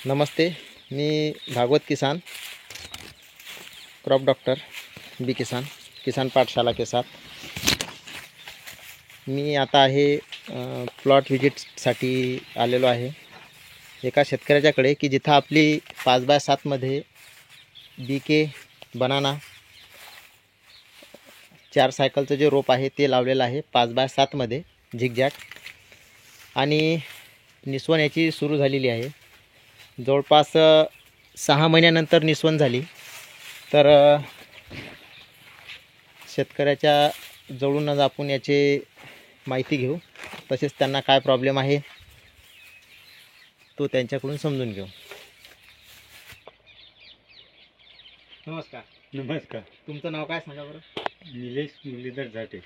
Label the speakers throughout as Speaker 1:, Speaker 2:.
Speaker 1: नमस्ते, मी भागवत किसान, crop doctor बी किसान, किसान पाठशाला के साथ. मी आता आहे प्लॉट व्हिजिटसाठी आलेलो आहे एका शेतकऱ्याच्याकडे की जिथं आपली 5x7 मध्ये BK बनाना 4 सायकलचं जे रोप आहे ते लावलेलं आहे 5x7 मध्ये झिगझॅग. आणि निस्वन याची सुरू झालेली आहे. जवळपास 6 महिन्यानंतर निस्वन झाली. तर शेतकऱ्याच्या जवळूनच आपण याची माहिती घेऊ, तसेच त्यांना काय प्रॉब्लेम आहे तो त्यांच्याकडून समजून घेऊ. नमस्कार.
Speaker 2: नमस्कार.
Speaker 1: तुमचं नाव काय सांगा बरं?
Speaker 2: निलेश मुरलीधर जाटे.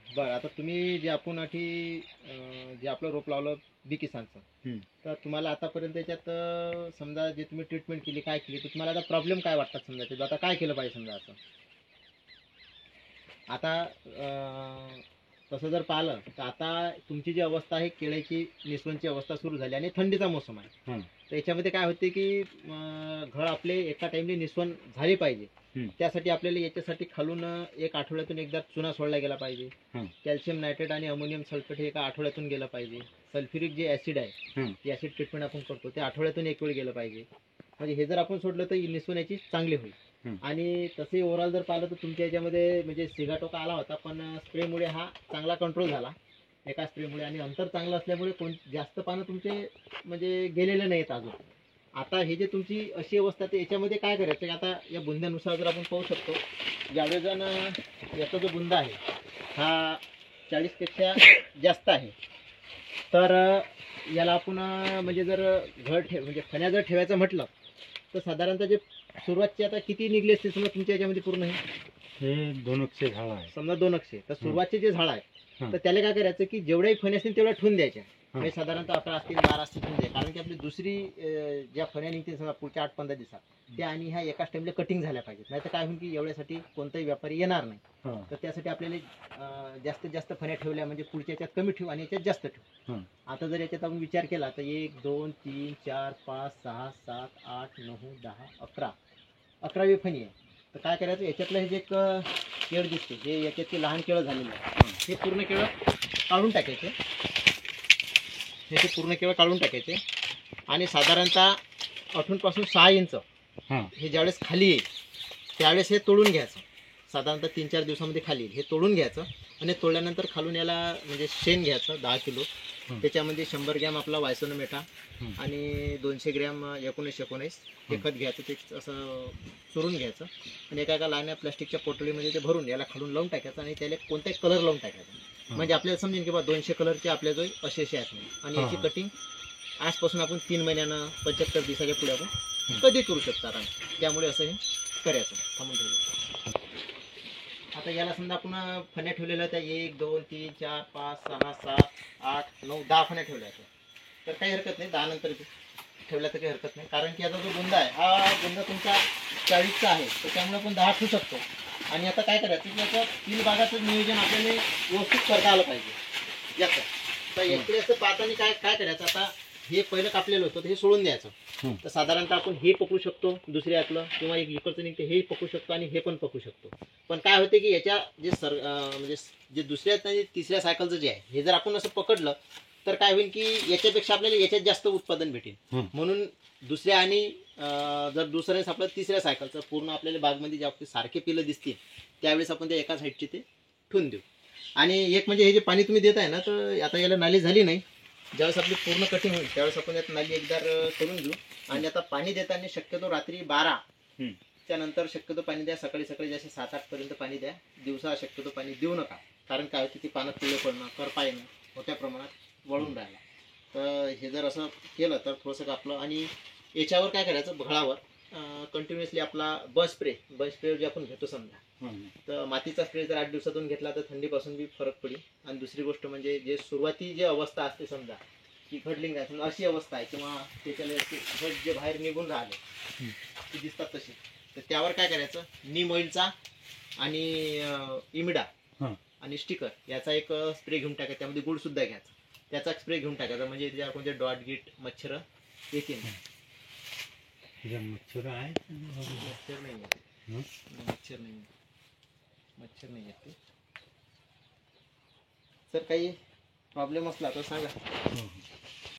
Speaker 1: बरं, आता तुम्ही जे आपण आधी जे आपलं रोप लावलं बी किसानचं, तर तुम्हाला आतापर्यंत याच्यात समजा जे तुम्ही ट्रीटमेंट केली काय केली, तर तुम्हाला आता प्रॉब्लेम काय वाटतात समजा ते आता काय केलं पाहिजे समजा असं? आता तसं जर पाहिलं तर आता तुमची जी अवस्था आहे केळ्याची निस्वनची अवस्था सुरू झाली आणि थंडीचा मोसम आहे. तर याच्यामध्ये काय होते की घड आपले एका टाइमली निस्वन झाली पाहिजे. त्यासाठी आपल्याला याच्यासाठी खालून एक आठवड्यातून एकदा चुना सोडला गेला पाहिजे. कॅल्शियम नायट्रेट आणि अमोनियम सल्फेट हे एका आठवड्यातून गेलं पाहिजे. सल्फ्युरिक जे ऍसिड आहे ते ऍसिड ट्रीटमेंट आपण करतो ते आठवड्यातून एक वेळ गेलं पाहिजे. म्हणजे हे जर आपण सोडलं तर निस्वन याची चांगली होईल. आणि तसे ओव्हरऑल जर पाहिलं तर तुमच्या याच्यामध्ये म्हणजे सिगाटोका आला होता, पण स्प्रेमुळे हा चांगला कंट्रोल झाला एका स्प्रेमुळे. आणि अंतर चांगलं असल्यामुळे जास्त पानं तुमचे म्हणजे गेलेले नाहीत अजून. आता हे जे तुमची अशी अवस्था तर याच्यामध्ये काय करायचं की आता या बुंद्यानुसार जर आपण पाहू शकतो, ज्यावेळेस याचा जो बुंदा आहे हा 40पेक्षा जास्त आहे, तर याला आपण म्हणजे जर म्हणजे फण्या जर ठेवायचं म्हटलं तर साधारणतः जे सुरुवातचे आता किती निघले असते समजा तुमच्या याच्यामध्ये पूर्ण?
Speaker 2: हे 2 अक्षे झाड आहे
Speaker 1: समजा 2 अक्षे. तर सुरुवातचे जे झाड आहे तर त्याला काय करायचं की जेवढ्याही फण्या असतील तेवढ्या ठेवून द्यायच्या. म्हणजे साधारणतः 11 असतील 12 असतील ठेवून द्या, कारण की आपली दुसरी ज्या फण्या निघतील समजा पुढच्या 8-15 दिवसात त्या आणि ह्या एकाच टाइमला कटिंग झाल्या पाहिजेत. नाही तर काय होईल की एवढ्यासाठी कोणताही व्यापारी येणार नाही. तर त्यासाठी आपल्याला जास्तीत जास्त फण्या ठेवल्या म्हणजे पुढच्या याच्यात कमी ठेवू आणि याच्यात जास्त ठेवू. आता जर याच्यात आपण विचार केला तर 1 2 3 4 5 6 7 8 9 10 11वी फणी आहे. तर काय करायचं, याच्यातलं हे जे एक केळ दिसते जे याच्यातली लहान केळं झालेलं आहे हे पूर्ण केळं काढून टाकायचे. हे पूर्ण केळं काढून टाकायचे आणि साधारणतः 8 पासून 6 इंच हे ज्यावेळेस खाली येईल त्यावेळेस हे तोडून घ्यायचं. साधारणतः 3-4 दिवसामध्ये खाली येईल हे तोडून घ्यायचं. आणि तोडल्यानंतर खालून याला म्हणजे शेण घ्यायचं 10 किलो. त्याच्यामध्ये 100 ग्रॅम आपला वायसोनोमेटा आणि 200 ग्रॅम 19-19 हे खत घ्यायचं. ते असं चुरून घ्यायचं आणि एका लहान प्लास्टिकच्या पोटलीमध्ये ते भरून याला खालून लावून टाकायचं आणि त्याला कोणताही कलर लावून टाकायचा. म्हणजे आपल्याला समजेल की बा 200 कलरचे आपल्याजवळ असे आहेत. आणि याची कटिंग आजपासून आपण 3 महिन्यानं 75 दिवसाच्या पुढे आपण कधी करू शकतो आराम. त्यामुळे असं हे करायचं. थांबून ठेवायचं. आता याला समजा आपण फण्या ठेवलेल्या त्या 1 2 3 4 5 6 7 8 9 10 फण्या ठेवल्या आहेत. तर काही हरकत नाही, 10 नंतर ठेवल्या तर काही हरकत नाही, कारण की आता जो बुंदा आहे हा बुंदा तुमचा 40चा आहे. तर त्यामुळे आपण 10 ठेवू शकतो. आणि आता काय करायचं की याचं 3 भागाचं नियोजन आपल्याला व्यवस्थित करता आलं पाहिजे याचं. तर इकडे असं पाहताना काय काय करायचं, आता हे पहिलं कापलेलं होतं तर हे सोडून द्यायचं. तर साधारणतः आपण हे पकडू शकतो दुसऱ्या यातलं, किंवा एक इकडचं निघते हे पकडू शकतो आणि हे पण पकडू शकतो. पण काय होते की याच्या जे म्हणजे जे दुसऱ्या आणि तिसऱ्या सायकलचं जे आहे हे जर आपण असं पकडलं तर काय होईल की याच्यापेक्षा आपल्याला याच्यात जास्त उत्पादन भेटेल. म्हणून दुसऱ्या आणि जर दुसऱ्या आपलं तिसऱ्या सायकलचं पूर्ण आपल्याला बागमध्ये जे आपले सारखे पिलं दिसतील त्यावेळेस आपण त्या एका साईडची ते ठेवून देऊ. आणि एक म्हणजे हे जे पाणी तुम्ही देत आहे ना, तर आता याला नाली झाली नाही, ज्यावेळेस आपली पूर्ण कटिंग होईल त्यावेळेस आपण यात नाली एकदा करून घेऊ. आणि आता पाणी देताना शक्यतो रात्री 12 त्यानंतर शक्यतो पाणी द्या. सकाळी सकाळी जसे 7-8 पर्यंत पाणी द्या. दिवसा शक्यतो पाणी देऊ नका, कारण काय होते ती पानं पिवळे पडणं करपा येणं मोठ्या प्रमाणात वळून राहिला. तर हे जर असं केलं तर थोडंसं आपलं. आणि याच्यावर काय करायचं, घळावर कंटिन्युअसली आपला बस स्प्रे जे आपण घेतो समजा, तर मातीचा स्प्रे जर 8 दिवसातून घेतला तर थंडीपासून बी फरक पडेल. आणि दुसरी गोष्ट म्हणजे जे सुरुवाती जी अवस्था असते समजा की घडलिंग आहे अशी अवस्था आहे, किंवा त्याच्याने घड जे बाहेर निघून राहिले ते दिसतात तसे, तर त्यावर काय करायचं, नीम ऑइलचा आणि इमिडा आणि स्टिकर याचा एक स्प्रे घेऊन टाकायचा. त्यामध्ये गुळ सुद्धा घ्यायचा, त्याचा स्प्रे घेऊन टाकायचा. म्हणजे त्याच्यावर कोणते डॉट गीट मच्छर येतील.
Speaker 2: जर मच्छर आहे
Speaker 1: मच्छर नाही येत.
Speaker 2: हं?
Speaker 1: मच्छर नाही येत. मच्छर नाही येत. सर काही प्रॉब्लेम असला तर सांगा.